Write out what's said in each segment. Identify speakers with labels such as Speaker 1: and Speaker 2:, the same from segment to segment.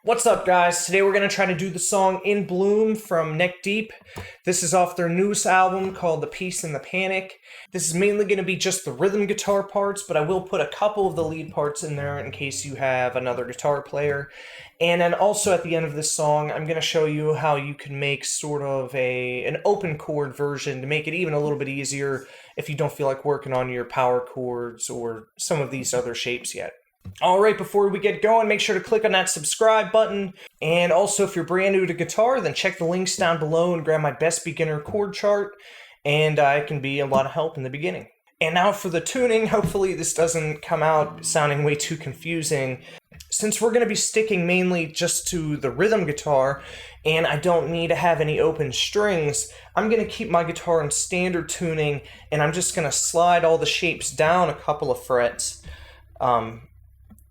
Speaker 1: What's up, guys? Today we're going to try to do the song In Bloom from Neck Deep. This is off their newest album called The Peace and the Panic. This is mainly going to be just the rhythm guitar parts, but I will put a couple of the lead parts in there in case you have another guitar player. And then also at the end of this song, I'm going to show you how you can make sort of an open chord version to make it even a little bit easier if you don't feel like working on your power chords or some of these other shapes yet. Alright, before we get going, make sure to click on that subscribe button. And also, if you're brand new to guitar, then check the links down below and grab my best beginner chord chart. And it can be a lot of help in the beginning. And now for the tuning. Hopefully this doesn't come out sounding way too confusing. Since we're going to be sticking mainly just to the rhythm guitar, and I don't need to have any open strings, I'm going to keep my guitar in standard tuning, and I'm just going to slide all the shapes down a couple of frets.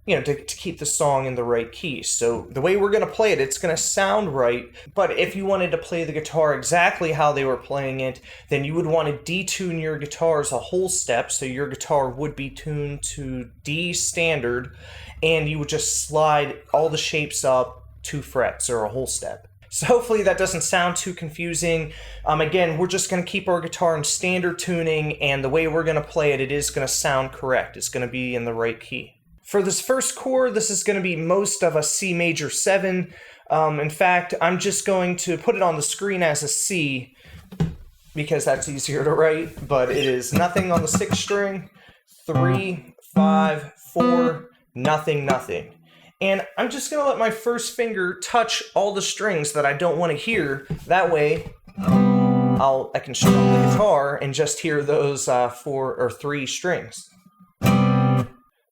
Speaker 1: To keep the song in the right key. So the way we're going to play it, it's going to sound right, but if you wanted to play the guitar exactly how they were playing it, then you would want to detune your guitars a whole step, so your guitar would be tuned to D standard, and you would just slide all the shapes up 2 frets or a whole step. So hopefully that doesn't sound too confusing. Again, we're just going to keep our guitar in standard tuning, and the way we're going to play it, it is going to sound correct. It's going to be in the right key. For this first chord, this is going to be most of a C major 7. In fact, I'm just going to put it on the screen as a C because that's easier to write, but it is nothing on the 6th string, 3, 5, 4, nothing, nothing. And I'm just going to let my first finger touch all the strings that I don't want to hear. That way, I can strum the guitar and just hear those 4 or 3 strings.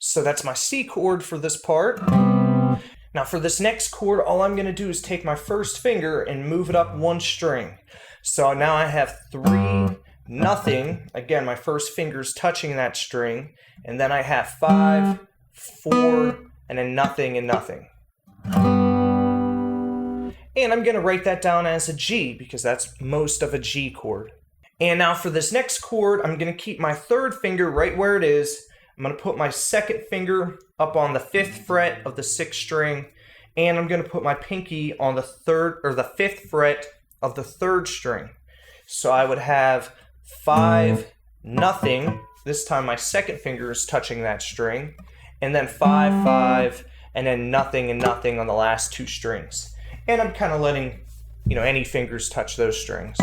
Speaker 1: So that's my C chord for this part. Now for this next chord, all I'm going to do is take my first finger and move it up 1 string. So now I have 3, nothing. Again, my first finger's touching that string. And then I have 5, 4, and then nothing and nothing. And I'm going to write that down as a G because that's most of a G chord. And now for this next chord, I'm going to keep my 3rd finger right where it is. I'm going to put my 2nd finger up on the 5th fret of the 6th string, and I'm going to put my pinky on the 3rd or the 5th fret of the 3rd string. So I would have 5, nothing. This time my 2nd finger is touching that string, and then 5, 5, and then nothing and nothing on the last 2 strings. And I'm kind of letting, any fingers touch those strings.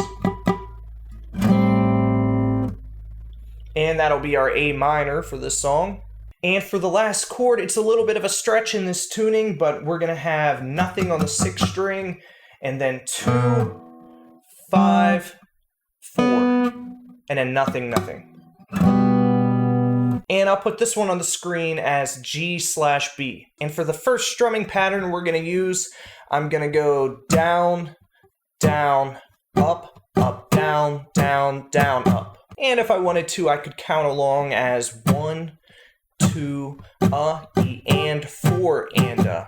Speaker 1: And that'll be our A minor for this song. And for the last chord, it's a little bit of a stretch in this tuning, but we're going to have nothing on the 6th string, and then 2, 5, 4, and then nothing, nothing. And I'll put this one on the screen as G/B. And for the first strumming pattern we're going to use, I'm going to go down, down, up, up, down, down, down, up. And if I wanted to, I could count along as 1, 2, E, and 4, and.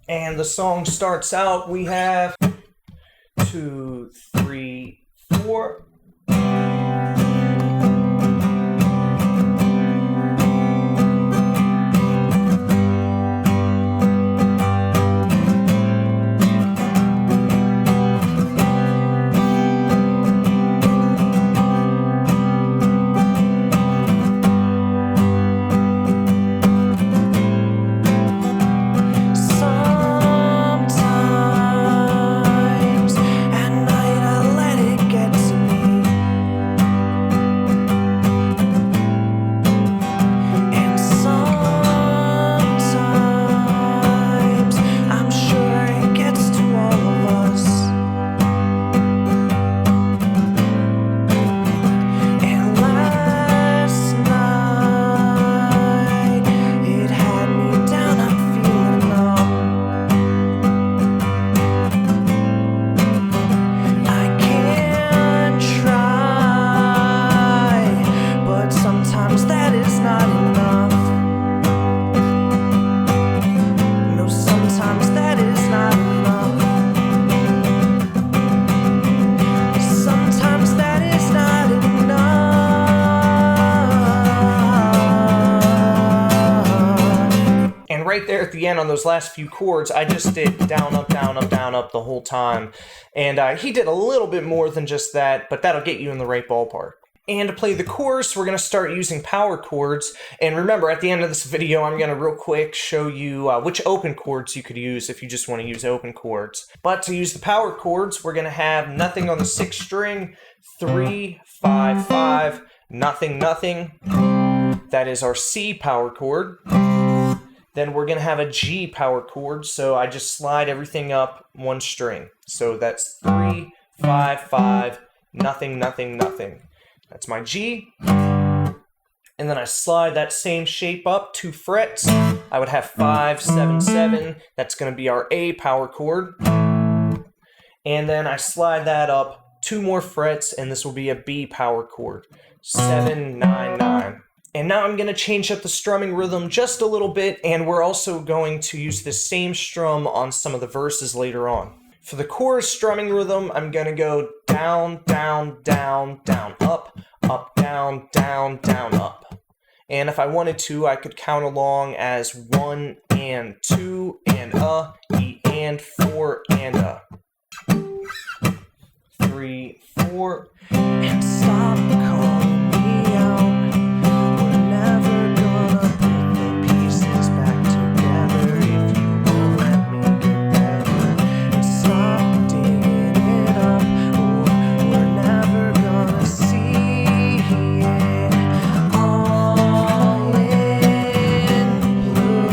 Speaker 1: And the song starts out, we have 2, 3, 4. Sometimes at night I let it get to me. right there at the end on those last few chords, I just did down, up, down, up, down, up the whole time. And he did a little bit more than just that, but that'll get you in the right ballpark. And to play the chorus, we're going to start using power chords. And remember, at the end of this video, I'm going to real quick show you which open chords you could use if you just want to use open chords. But to use the power chords, we're going to have nothing on the 6th string, 3, 5, 5, nothing, nothing. That is our C power chord. Then we're going to have a G power chord, so I just slide everything up one string. So that's 3, 5, 5, nothing, nothing, nothing. That's my G. And then I slide that same shape up 2 frets. I would have 5, 7, 7. That's going to be our A power chord. And then I slide that up 2 more frets, and this will be a B power chord. 7, 9, 9. And now I'm going to change up the strumming rhythm just a little bit, and we're also going to use this same strum on some of the verses later on. For the chorus strumming rhythm, I'm going to go down, down, down, down, up, down, down, down, up. And if I wanted to, I could count along as 1 and 2 and E and 4 and 3, 4, and stop calling me out. We're never gonna put the pieces back together if you won't let me get better. And stop digging it up, or we're never gonna see it all in blue.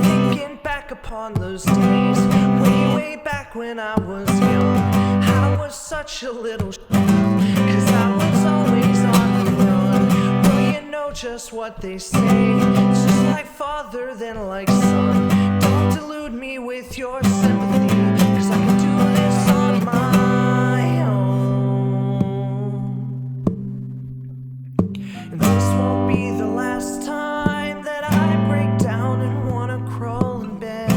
Speaker 1: Thinking back upon those days, way back when I was young, I was such a little cause I was always on the run. Well, you know just what they say, it's just like father then like son. Don't delude me with your sympathy, cause I can do this on my own. And this won't be the last time that I break down and wanna crawl in bed.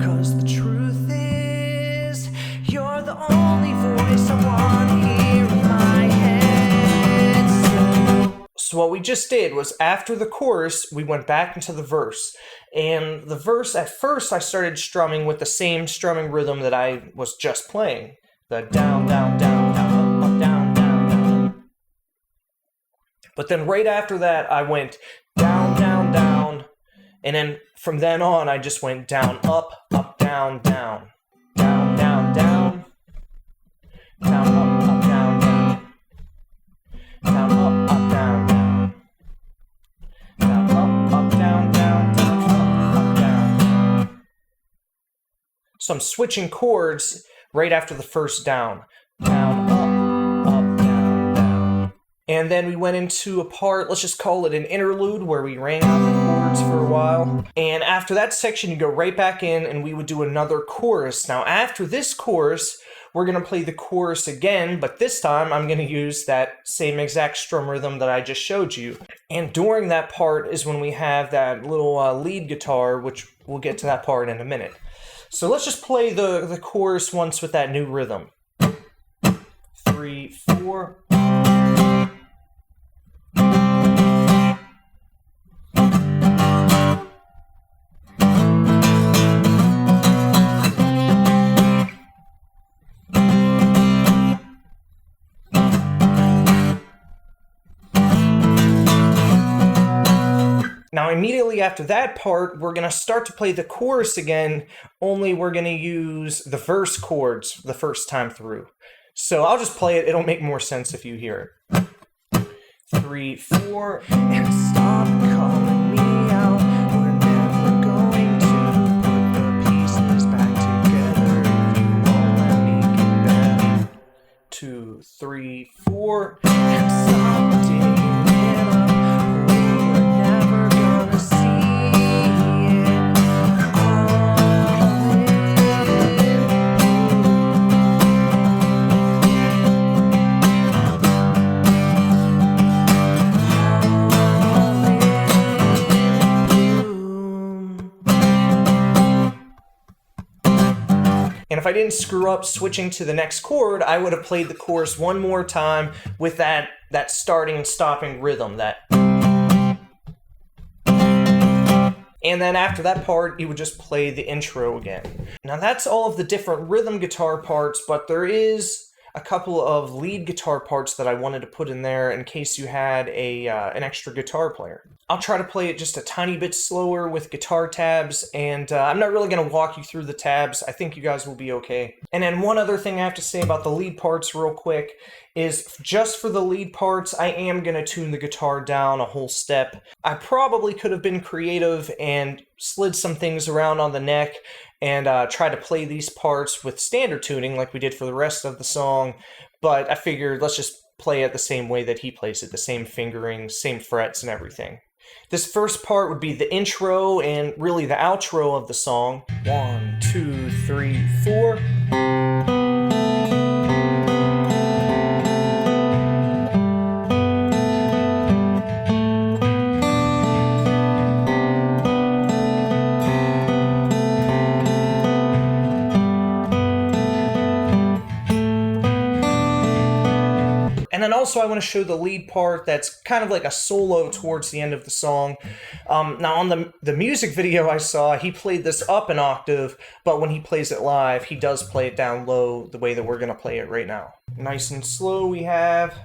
Speaker 1: Cause the truth is, you're the only voice I want to hear in my head. So what we just did was, after the chorus, we went back into the verse. And the verse, at first, I started strumming with the same strumming rhythm that I was just playing. The down, down, down, down, up, down, down, down. But then right after that, I went down, down, down. And then from then on, I just went down, up, down, down. Down, down, down. Down, up, down, down. Down, up, down, down. Down, up, down, down, down, up, down. So I'm switching chords right after the first down. Down, up, down, down. And then we went into a part, let's just call it an interlude, where we rang out the chords for a while. And after that section, you go right back in and we would do another chorus. Now after this chorus, we're going to play the chorus again, but this time I'm going to use that same exact strum rhythm that I just showed you. And during that part is when we have that little lead guitar, which we'll get to that part in a minute. So let's just play the chorus once with that new rhythm. 3, 4. Now immediately after that part, we're going to start to play the chorus again, only we're going to use the verse chords the first time through. So I'll just play it, it'll make more sense if you hear it. 3, 4, and stop calling me out. We're never going to put the pieces back together if you won't let me get better. 2, 3, 4, and stop digging it up. And if I didn't screw up switching to the next chord, I would have played the chorus one more time with that starting and stopping rhythm, that. And then after that part, you would just play the intro again. Now that's all of the different rhythm guitar parts, but there is a couple of lead guitar parts that I wanted to put in there in case you had an extra guitar player. I'll try to play it just a tiny bit slower with guitar tabs, and I'm not really going to walk you through the tabs. I think you guys will be okay. And then one other thing I have to say about the lead parts real quick is just for the lead parts, I am going to tune the guitar down a whole step. I probably could have been creative and slid some things around on the neck and try to play these parts with standard tuning like we did for the rest of the song, but I figured let's just play it the same way that he plays it, the same fingering, same frets and everything. This first part would be the intro and really the outro of the song. 1, 2, 3, 4. And then also I want to show the lead part that's kind of like a solo towards the end of the song. Now on the music video I saw, he played this up an octave, but when he plays it live, he does play it down low the way that we're going to play it right now. Nice and slow we have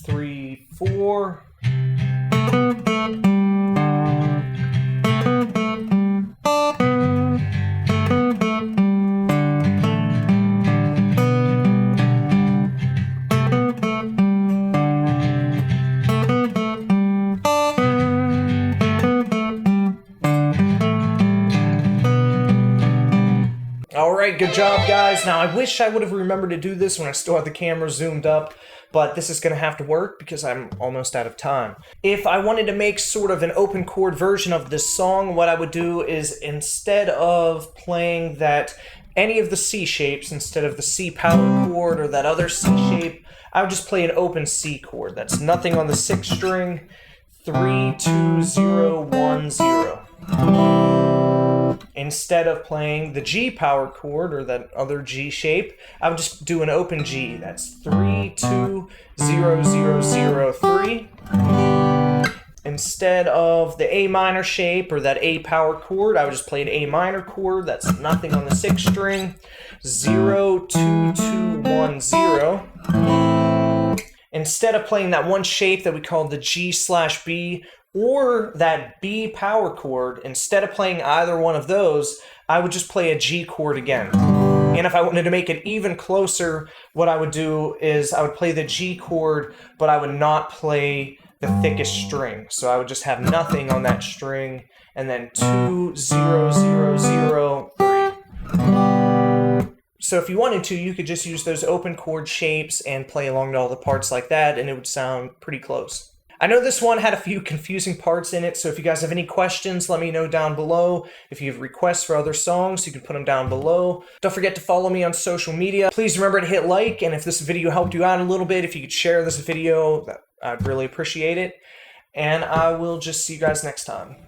Speaker 1: 3, 4. Alright, good job guys. Now I wish I would have remembered to do this when I still had the camera zoomed up, but this is going to have to work because I'm almost out of time. If I wanted to make sort of an open chord version of this song, what I would do is instead of playing any of the C shapes, instead of the C power chord or that other C shape, I would just play an open C chord. That's nothing on the 6th string, 3, 2, 0, 1, 0. Instead of playing the G power chord or that other G shape, I would just do an open G. That's 3, 2, 0, 0, 0, 3. Instead of the A minor shape or that A power chord, I would just play an A minor chord. That's nothing on the 6th string. 0, 2, 2, 1, 0. Instead of playing that one shape that we called the G/B, or that B power chord, instead of playing either one of those, I would just play a G chord again. And if I wanted to make it even closer, what I would do is I would play the G chord, but I would not play the thickest string. So I would just have nothing on that string, and then 2, 0, 0, 0, 3. So if you wanted to, you could just use those open chord shapes and play along to all the parts like that, and it would sound pretty close. I know this one had a few confusing parts in it, so if you guys have any questions, let me know down below. If you have requests for other songs, you can put them down below. Don't forget to follow me on social media. Please remember to hit like, and if this video helped you out a little bit, if you could share this video, I'd really appreciate it. And I will just see you guys next time.